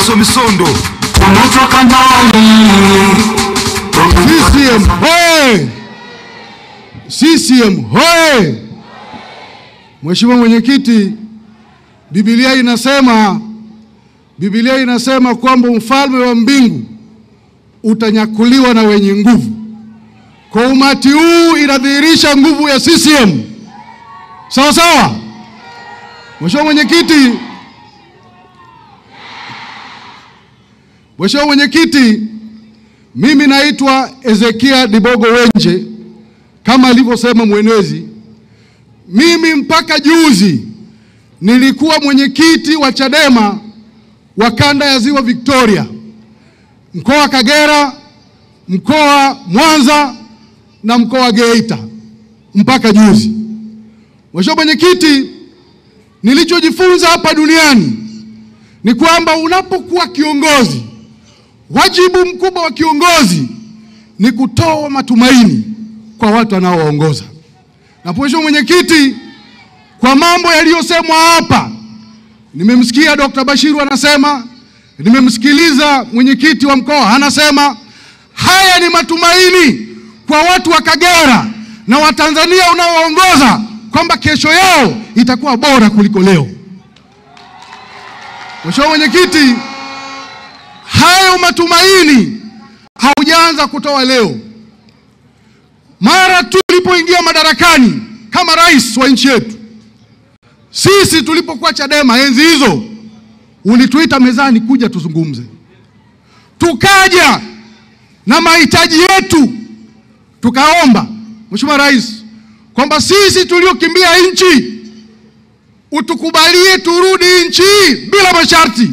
Somisondo. Tumetoka mbali. CCM hoye! CCM hoye! Mheshimiwa Mwenyekiti, Biblia inasema kwamba ufalme wa mbingu utanyakuliwa na wenye nguvu. Kwa umati huu inadhihirisha nguvu ya CCM. Sawa sawa? Mheshimiwa Mwenyekiti, mimi naitwa Ezekia Dibogo Wenje, kama alivyosema mwenezi. Mimi mpaka juzi nilikuwa mwenyekiti wa Chadema wa kanda ya Ziwa Victoria, mkoa wa Kagera, mkoa Mwanza na mkoa wa Geita mpaka juzi. Mheshimiwa Mwenyekiti, nilichojifunza hapa duniani ni kwamba unapokuwa kiongozi, wajibu mkubwa wa kiongozi ni kutoa matumaini kwa watu wanaoongoza. Na Mheshimiwa Mwenyekiti, kwa mambo yaliyosemwa hapa, nimemsikia Dr. Bashiru anasema, nimemsikiliza mwenyekiti wa mkoa anasema, haya ni matumaini kwa watu wa Kagera na Watanzania unaoongoza kwamba kesho yao itakuwa bora kuliko leo. Mheshimiwa Mwenyekiti, hayo matumaini haujaanza kutoa leo. Mara tu tulipoingia madarakani kama rais wa nchi yetu, sisi tulipokuwa Chadema enzi hizo, ulituita mezani kuja tuzungumze. Tukaja na mahitaji yetu, tukaomba Mheshimiwa Rais kwamba sisi tuliokimbia nchi utukubalie turudi nchi bila masharti.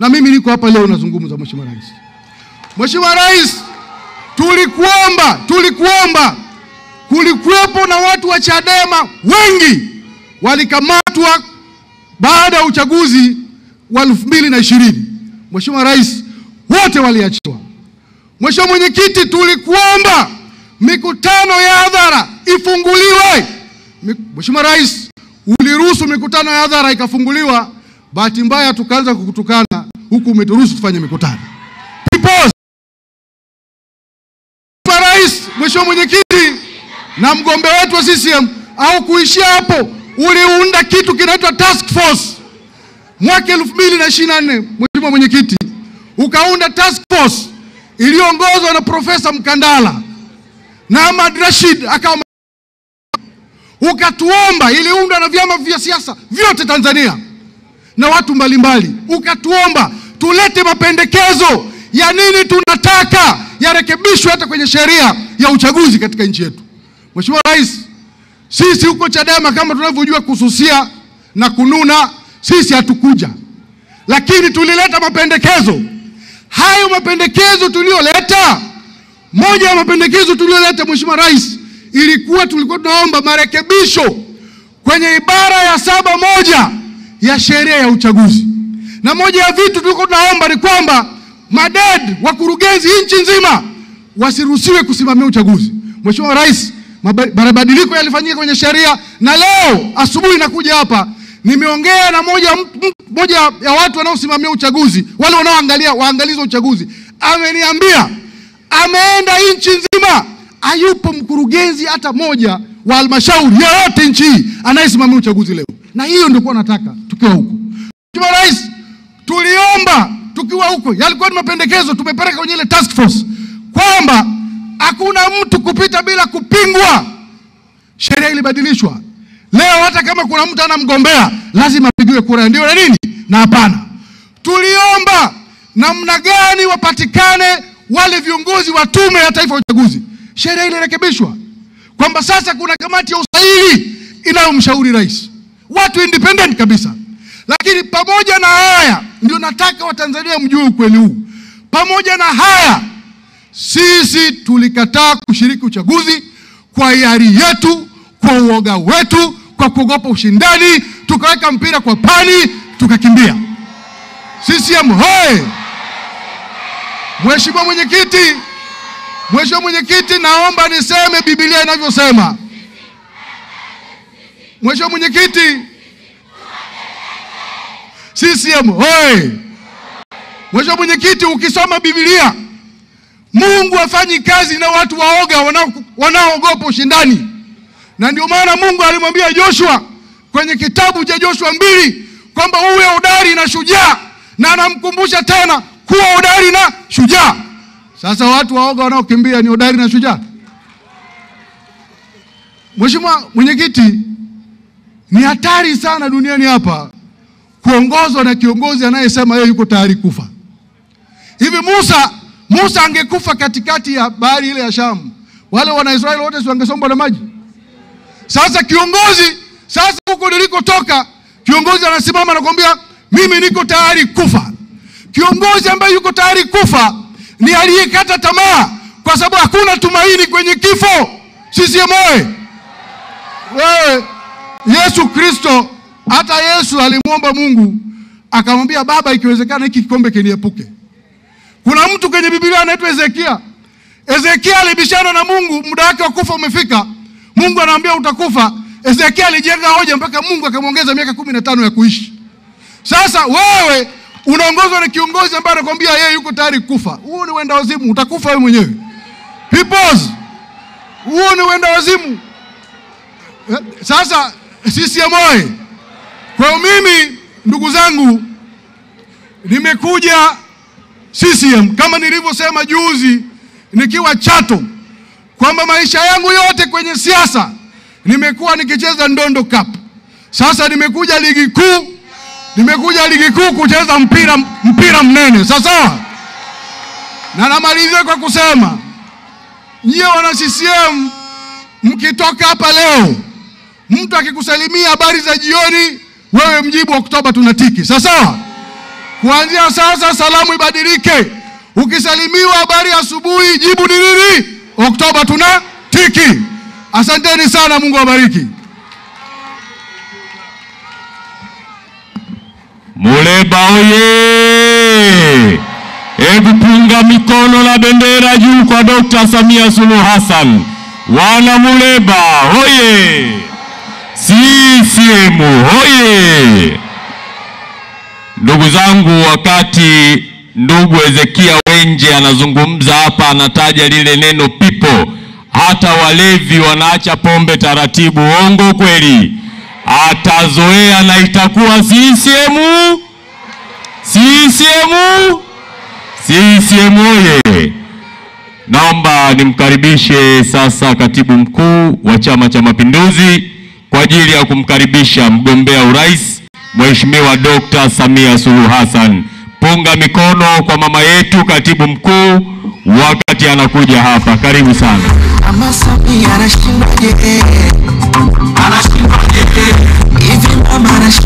Na mimi niko hapa leo nazungumza. Mheshimiwa Rais, Mheshimiwa Rais, tulikuomba. Kulikuwepo na watu wa Chadema wengi walikamatwa baada ya uchaguzi wa 2020. Mheshimiwa Rais, wote waliachiwa. Mheshimiwa Mwenyekiti, tulikuomba mikutano ya hadhara ifunguliwe. Mheshimiwa Rais, uliruhusu mikutano ya hadhara ikafunguliwa. Bahati mbaya tukaanza kukutukana huku umeturuhusu tufanye mikutano. Mheshimiwa Mwenyekiti, na mgombe wetu wa CCM au kuishia hapo, uliunda kitu kinaitwa task force mwaka 2024. Mheshimiwa Mwenyekiti, ukaunda task force iliyoongozwa na Profesa Mkandala na Ahmad Rashid akawa, ukatuomba, iliundwa na vyama vya siasa vyote Tanzania na watu mbalimbali, ukatuomba tulete mapendekezo ya nini tunataka yarekebishwe hata kwenye sheria ya uchaguzi katika nchi yetu. Mheshimiwa Rais, sisi huko Chadema kama tunavyojua kususia na kununa, sisi hatukuja, lakini tulileta mapendekezo. Hayo mapendekezo tulioleta, moja ya mapendekezo tulioleta Mheshimiwa Rais, tulikuwa tunaomba marekebisho kwenye ibara ya 7(1) ya sheria ya uchaguzi. Na moja ya vitu tulikuwa tunaomba ni kwamba maded wakurugenzi nchi nzima wasiruhusiwe kusimamia uchaguzi. Mheshimiwa Rais, mabadiliko yalifanyika kwenye sheria, na leo asubuhi nakuja hapa nimeongea na moja ya watu wanaosimamia uchaguzi, wale wanaoangalia waangalizi wa uchaguzi, ameniambia ameenda nchi nzima, hayupo mkurugenzi hata moja wa halmashauri yoyote nchi hii anayesimamia uchaguzi leo. Na hiyo ndio kwa nataka tukiwa huko. Mheshimiwa Rais, tuliomba tukiwa huko, yalikuwa ni mapendekezo tumepeleka kwenye ile task force kwamba hakuna mtu kupita bila kupingwa. Sheria ilibadilishwa. Leo hata kama kuna mtu anamgombea lazima apigiwe kura ndio na nini na hapana. Tuliomba namna gani wapatikane wale viongozi wa Tume ya Taifa ya Uchaguzi. Sheria ile rekebishwa kwamba sasa kuna kamati ya usaili inayomshauri rais, watu independent kabisa. Lakini pamoja na haya, ndio nataka Watanzania mjue ukweli huu, pamoja na haya sisi tulikataa kushiriki uchaguzi kwa hiari yetu, kwa uoga wetu, kwa kuogopa ushindani, tukaweka mpira kwa pani, tukakimbia. CCM hoye! Mheshimiwa Mwenyekiti, naomba niseme Biblia inavyosema. Mheshimiwa Mwenyekiti, CCM hoye! Mheshimiwa Mwenyekiti, ukisoma Biblia, Mungu hafanyi kazi na watu waoga wanaoogopa ushindani. Na ndio maana Mungu alimwambia Joshua kwenye kitabu cha Joshua 2 kwamba uwe hodari na shujaa, na anamkumbusha tena kuwa hodari na shujaa. Sasa watu waoga wanaokimbia ni hodari na shujaa? Mheshimiwa Mwenyekiti, ni hatari sana duniani hapa kuongozwa na kiongozi anayesema yeye yuko tayari kufa. Hivi Musa angekufa katikati ya bahari ile ya Shamu, wale wana Israeli wote wangesombwa na maji? Sasa huko nilikotoka, kiongozi anasimama na kuambia mimi niko tayari kufa. Kiongozi ambaye yuko tayari kufa ni aliyekata tamaa kwa sababu hakuna tumaini kwenye kifo. CCM oye! Wewe, Yesu Kristo, hata Yesu alimuomba Mungu akamwambia, Baba, ikiwezekana hiki kikombe kiniepuke. Kuna mtu kwenye Biblia anaitwa Ezekia. Ezekia alibishana na Mungu, muda wake wa kufa umefika. Mungu anamwambia utakufa. Ezekia alijenga hoja mpaka Mungu akamwongeza miaka 15 ya kuishi. Sasa wewe unaongozwa na kiongozi ambaye anakuambia yeye yuko tayari kufa. Huo ni wenda wazimu, utakufa wewe mwenyewe. Peoples, huo ni wenda wazimu. Sasa CCM oye! Kwa mimi, ndugu zangu, nimekuja CCM kama nilivyosema juzi nikiwa Chato kwamba maisha yangu yote kwenye siasa nimekuwa nikicheza Ndondo Cup. Sasa nimekuja ligi kuu kucheza mpira mnene. Sasa na namalizia kwa kusema, nyie wana CCM mkitoka hapa leo, mtu akikusalimia habari za jioni, wewe mjibu Oktoba tunatiki. Sasa kuanzia sasa salamu ibadilike. Ukisalimiwa habari asubuhi, jibu ni nini? Oktoba tunatiki. Asanteni sana, Mungu awabariki. Muleba oye! Hebu punga mikono na bendera juu kwa Dr. Samia Suluhu Hassan. Wana Muleba oye! CCM oye! Ndugu zangu, wakati ndugu Ezekia Wenje anazungumza hapa, anataja lile neno people, hata walevi wanaacha pombe taratibu. Uongo kweli? Atazoea na itakuwa CCM oye! Naomba nimkaribishe sasa katibu mkuu wa Chama cha Mapinduzi kwa ajili ya kumkaribisha mgombea urais Mheshimiwa Dr. Samia Suluhu Hassan. Punga mikono kwa mama yetu katibu mkuu wakati anakuja hapa. Karibu sana.